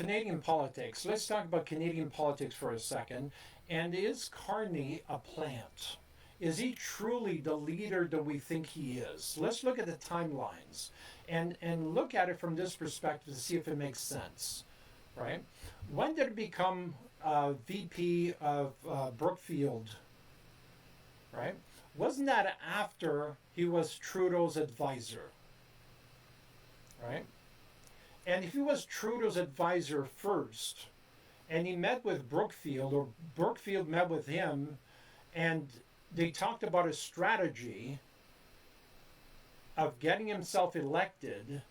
Canadian politics. Let's talk about Canadian politics for a second. And is Carney a plant? Is he truly the leader that we think he is? Let's look at the timelines and look at it from this perspective to see if it makes sense, right? When did it become VP of Brookfield, right? Wasn't that after he was Trudeau's advisor, right? And if he was Trudeau's advisor first, and he met with Brookfield, or Brookfield met with him, and they talked about a strategy of getting himself elected,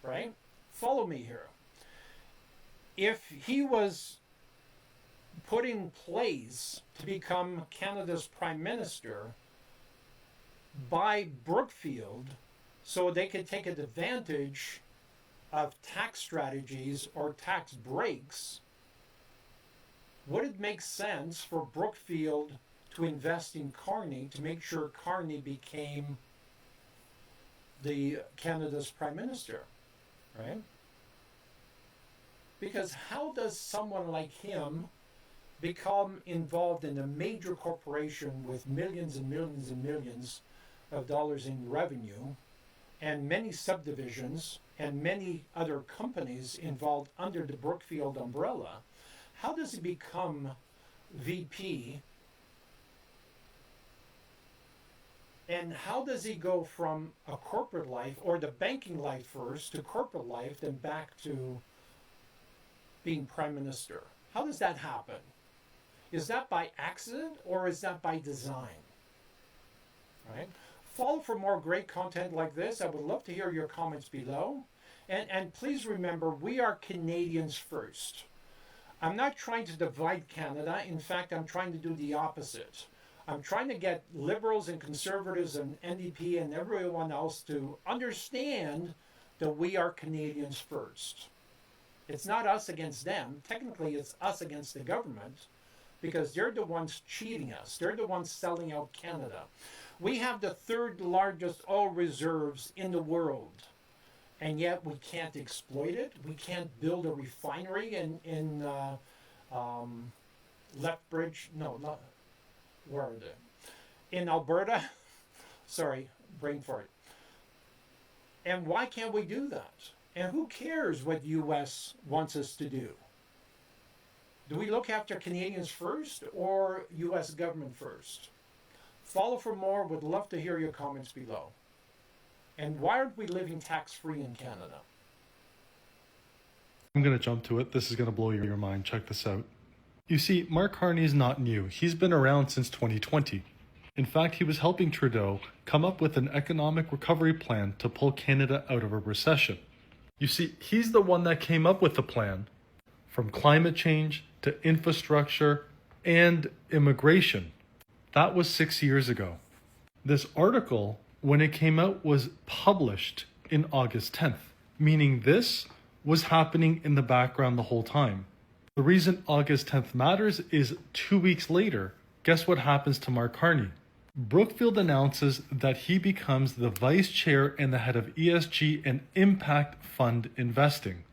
right? Follow me here. If he was put in place to become Canada's prime minister by Brookfield so they could take advantage of tax strategies or tax breaks, would it make sense for Brookfield to invest in Carney to make sure Carney became the Canada's prime minister, right? Because how does someone like him become involved in a major corporation with millions and millions and millions of dollars in revenue and many subdivisions and many other companies involved under the Brookfield umbrella? How does he become VP? And how does he go from a corporate life or the banking life first to corporate life, then back to being prime minister? How does that happen? Is that by accident or is that by design? Right? Follow for more great content like this. I would love to hear your comments below. And please remember, we are Canadians first. I'm not trying to divide Canada. In fact, I'm trying to do the opposite. I'm trying to get liberals and conservatives and NDP and everyone else to understand that we are Canadians first. It's not us against them. Technically, it's us against the government because they're the ones cheating us. They're the ones selling out Canada. We have the third largest oil reserves in the world, and yet we can't exploit it. We can't build a refinery in Lethbridge. No, not, where are they? In Alberta. Sorry, brain fart. And why can't we do that? And who cares what U.S. wants us to do? Do we look after Canadians first or U.S. government first? Follow for more. Would love to hear your comments below. And why aren't we living tax-free in Canada? I'm going to jump to it. This is going to blow your mind. Check this out. You see, Mark Carney is not new. He's been around since 2020. In fact, he was helping Trudeau come up with an economic recovery plan to pull Canada out of a recession. You see, he's the one that came up with the plan, from climate change to infrastructure and immigration. That was 6 years ago. This article, when it came out, was published in August 10th, meaning this was happening in the background the whole time. The reason August 10th matters is 2 weeks later, guess what happens to Mark Carney? Brookfield announces that he becomes the vice chair and the head of ESG and impact fund investing.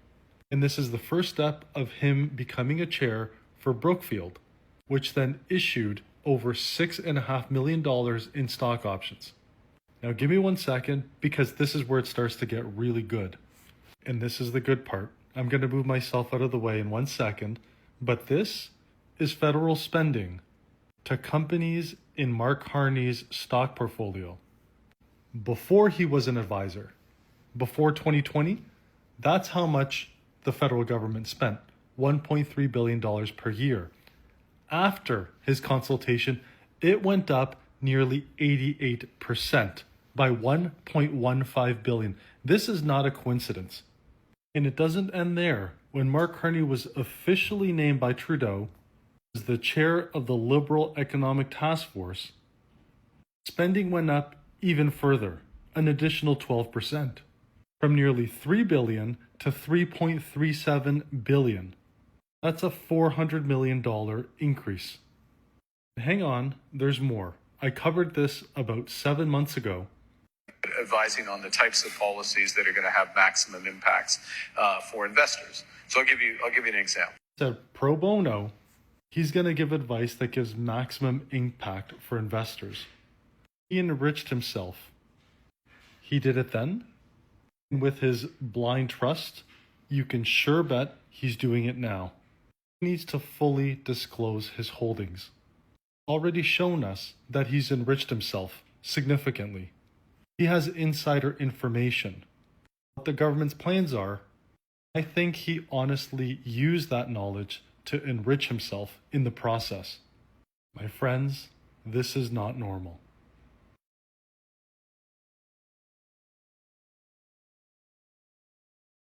And this is the first step of him becoming a chair for Brookfield, which then issued over $6.5 million in stock options. Now give me 1 second, because this is where it starts to get really good. And this is the good part. I'm going to move myself out of the way in 1 second, but this is federal spending to companies in Mark Carney's stock portfolio. Before he was an advisor, before 2020, that's how much the federal government spent, $1.3 billion per year. After his consultation, it went up nearly 88% by $1.15 billion. This is not a coincidence. And it doesn't end there. When Mark Carney was officially named by Trudeau as the chair of the Liberal Economic Task Force, spending went up even further, an additional 12%, from nearly $3 billion to $3.37 billion. That's a $400 million increase. Hang on, there's more. I covered this about 7 months ago, advising on the types of policies that are going to have maximum impacts for investors. So I'll give you an example. Said pro bono, he's going to give advice that gives maximum impact for investors. He enriched himself. He did it then. And with his blind trust, you can sure bet he's doing it now. He needs to fully disclose his holdings. Already shown us that he's enriched himself significantly. He has insider information. What the government's plans are, I think he honestly used that knowledge to enrich himself in the process. My friends, this is not normal.